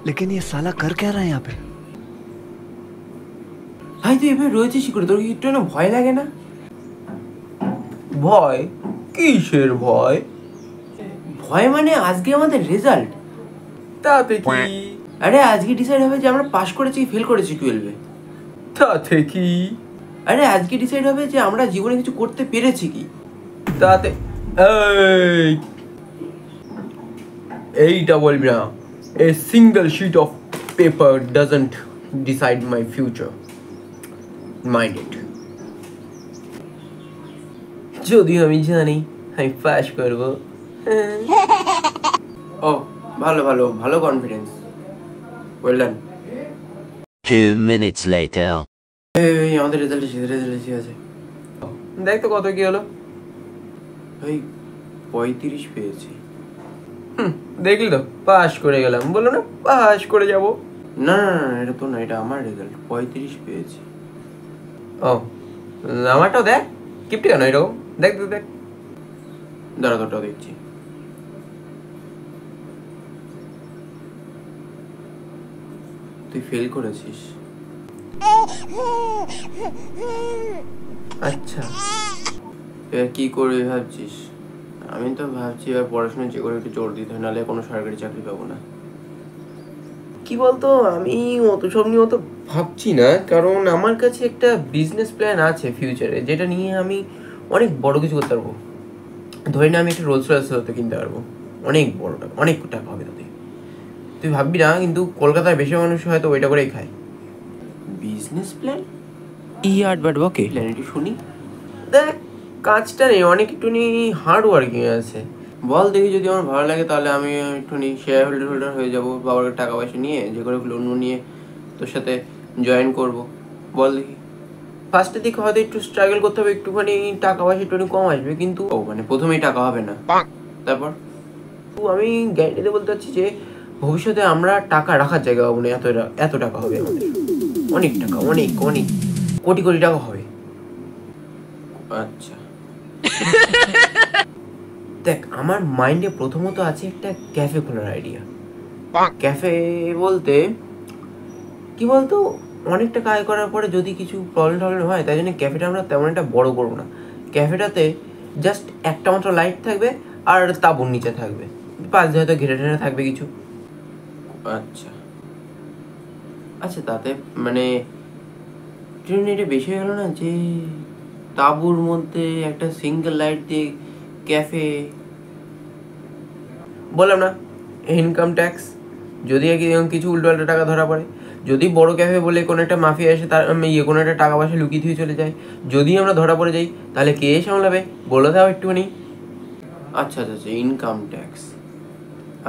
लेकिन ये साला कर क्या रहा है यहाँ पे? ভাই তুই এভাবে রয়েছিস কি করে? তোর কি একটু না ভয় লাগে না? ভয়? কিসের ভয়? ভয় মানে আজকে আমাদের রেজাল্ট। তাতে কি? আরে আজকে ডিসাইড হবে যে আমরা পাস করেছি কি ফেল করেছি 12-এ। তাতে কি? আরে আজকে ডিসাইড হবে যে আমরা জীবনে কিছু করতে পেরেছি কি। তাতে এইটা বলবি না। A single sheet of paper doesn't decide my future. Mind it. যদি আমি জানি আমি পাস করব। ও ভালো ভালো ভালো confidence. Well done. 2 minutes later. এই আমাদের রেজাল্ট এসে আছে। দেখ তো কত কি হলো। এই 35 পেয়েছি। দেখলি তো পাস করে গেলাম। বললো না পাস করে যাব। না না না এটা তো না, এটা আমার রেজাল্ট। 35 পেয়েছি। ও আমারটাও দেখ। কিপটি কেন এরকম? দেখ দেখ দেখ। দাঁড়া তোরটাও দেখছি। তুই ফেল করেছিস। আচ্ছা এবার কি করবি ভাবছিস? আমি তো ভাবছি এবার পড়াশোনা যে করে একটু জোর দিতে হয়, নাহলে কোনো সরকারি চাকরি পাবো না। কি বলতো আমি অত সব নিয়ে অত ভাবছি না, কারণ আমার কাছে একটা বিজনেস প্ল্যান আছে ফিউচারে, যেটা নিয়ে আমি অনেক বড় কিছু করতে পারবো। ধরে না আমি একটা রোলস রয়েস হতে কিনতে পারবো, অনেক বড় টাকা, অনেক টাকা হবে তাতে। তুই ভাববি না, কিন্তু কলকাতায় বেশি মানুষ হয়তো ওইটা করেই খায়। Business plan? ওকে প্ল্যান একটু শুনি। দেখ কাজটা নেই, অনেক একটুখানি হার্ড ওয়ার্কিং আছে। বল দেখি, যদি আমার ভালো লাগে তাহলে আমি একটুখানি শেয়ার হোল্ডার হয়ে যাবো, বাবার টাকা পয়সা নিয়ে যে করে লোন নিয়ে তোর সাথে জয়েন করব। বল দেখি। ফার্স্টের দিকে হয়তো একটু স্ট্রাগল করতে হবে, একটুখানি টাকা পয়সা একটুখানি কম আসবে, কিন্তু মানে প্রথমেই টাকা হবে না। তারপর আমি গ্যারান্টিতে বলতে চাচ্ছি যে ভবিষ্যতে আমরা টাকা রাখার জায়গা পাবো না। এত টাকা হবে আমাদের, অনেক টাকা, অনেক অনেক কোটি কোটি টাকা হবে। আচ্ছা দেখ আমার মাইন্ডে প্রথমত আছে একটা ক্যাফে খোলার আইডিয়া। ক্যাফে বলতে কি বলতো, অনেক টাকা আয় করার পরে যদি কিছু প্রবলেম হয়, তাই জন্য ক্যাফেটা আমরা তেমন একটা বড় করবো না। ক্যাফেটাতে জাস্ট একটা মাত্র লাইট থাকবে আর তাঁবুর নিচে থাকবে, পাশ দিয়ে হয়তো ঘেরে টেরে থাকবে কিছু। আচ্ছা আচ্ছা তাতে মানে এটা বেশি হয়ে গেল না, যে তাঁবুর মধ্যে একটা সিঙ্গেল লাইট দিয়ে ক্যাফে। বললাম না ইনকাম ট্যাক্স, যদি কিছু উল্টোপাল্টা টাকা ধরা পড়ে, যদি বড় ক্যাফে বলে কোনো একটা মাফিয়া এসে তার কোনো একটা টাকা পয়সা লুকিয়ে দিয়ে চলে যায়, যদি আমরা ধরা পড়ে যাই তাহলে কে সামলাবে বলে দাও একটুখানি। আচ্ছা আচ্ছা আচ্ছা ইনকাম ট্যাক্স।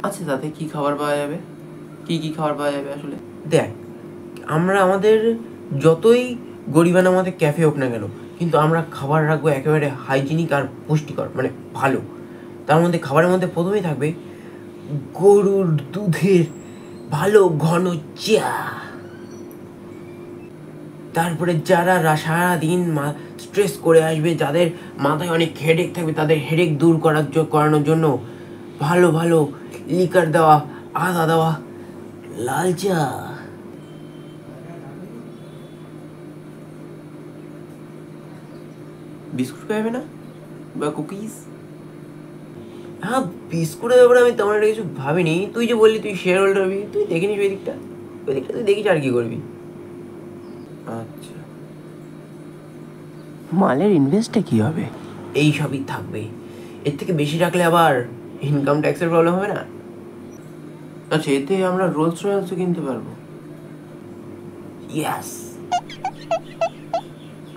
আচ্ছা তাতে কি খাবার পাওয়া যাবে? কি খাবার পাওয়া যাবে আসলে? দেখ আমরা আমাদের যতই গরিবানা আমাদের ক্যাফে হোক না কেন, কিন্তু আমরা খাবার রাখবো একেবারে হাইজিনিক আর পুষ্টিকর, মানে ভালো। তার মধ্যে খাবারের মধ্যে প্রথমেই থাকবে গরুর দুধের ভালো ঘন চা। তারপরে যারা সারাদিন স্ট্রেস করে আসবে, যাদের মাথায় অনেক হেডেক থাকবে, তাদের হেডেক দূর করানোর জন্য ভালো ভালো লিকার দেওয়া, আদা দেওয়া লাল চা। বিস্কুট পাবে না বা কুকিজ? হ্যাঁ বিস্কুটের ব্যাপারে আমি তেমন একটা কিছু ভাবিনি। তুই যে বললি তুই শেয়ার হোল্ডার হবি, তুই দেখিনিস ওই দিকটা তুই দেখিস আর কি করবি। আচ্ছা মালের ইনভেস্টে কি হবে? এই সবই থাকবে, এর থেকে বেশি রাখলে আবার ইনকাম ট্যাক্সের প্রবলেম হবে না? আচ্ছা এতে আমরা রোলস রয়েলসও কিনতে পারবো? ইয়েস।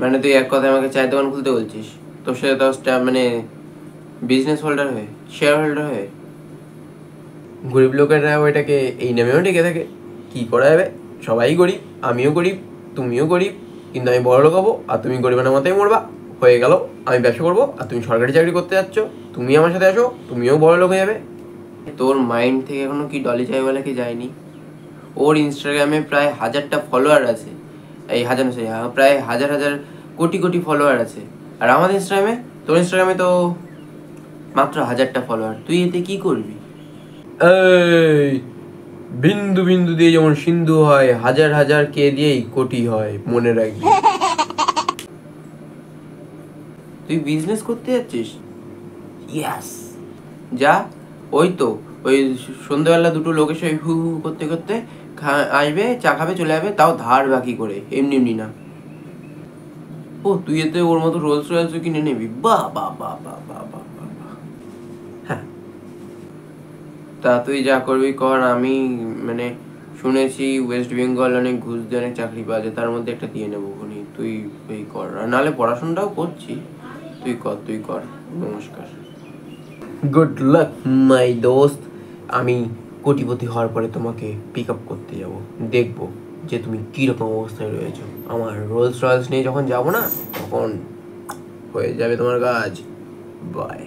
মানে তুই এক কথায় আমাকে চায়ের দোকান খুলতে বলছিস, তোর সাথে তো মানে বিজনেস হোল্ডার হয়ে, শেয়ার হোল্ডার হয়ে? গরিব লোকেরা ওইটাকে এই নামেও ডেকে থাকে। কী করা যাবে, সবাই গরিব, আমিও গরিব, তুমিও গরিব, কিন্তু আমি বড় লোক হবো আর তুমি গরিবের মতোই মরবা। হয়ে গেল, আমি ব্যবসা করবো আর তুমি সরকারি চাকরি করতে যাচ্ছ, তুমি আমার সাথে আসো, তুমিও বড় লোক হয়ে যাবে। তোর মাইন্ড থেকে এখনো কি ডলি চাইওয়ালাকে যায়নি? ওর ইনস্টাগ্রামে প্রায় 1000টা ফলোয়ার আছে, এই হাজার প্রায় হাজার কোটি কোটি ফলোয়ার আছে। আর আমাদের ইনস্টাগ্রামে, তোর ইনস্টাগ্রামে তো মাত্র 1000টা ফলোয়ার। তুই এতে কি করবি? এই বিন্দু বিন্দু দিয়ে যেমন সিন্ধু হয়, হাজার হাজার কে দিয়েই কোটি হয়, মনে রাখবি। তুই বিজনেস করতে যাচ্ছিস? ইয়াস, যা। ওই তো ওই সন্ধ্যাবেলা দুটো লোকের সাথে হু হু করতে করতে আসবে, চা খাবে, চলে যাবে, তাও ধার বাকি করে, এমনি এমনি না। ও তুই এতে ওর মতো রোলস রয়েলস কিনে নিবি? বাহ বাহ বাহ বাহ বাহ বাহ বাহ। হ্যাঁ, তা তুই যা করবি কর। আমি মানে শুনেছি ওয়েস্ট বেঙ্গল অনেক ঘুষ দিয়ে অনেক চাকরি পাওয়া যায়, তার মধ্যে একটা দিয়ে নেবো খুনি। তুই এই কর, আর নাহলে পড়াশোনাটাও করছি, তুই কর, তুই কর। নমস্কার, গুড লাক মাই দোস্ত। আমি কোটিপতি হওয়ার পরে তোমাকে পিক আপ করতে যাব, দেখবো যে তুমি কীরকম অবস্থায় রয়েছো। আমার রোলস রয়েলস নিয়ে যখন যাবো না, তখন হয়ে যাবে তোমার কাজ। বাই।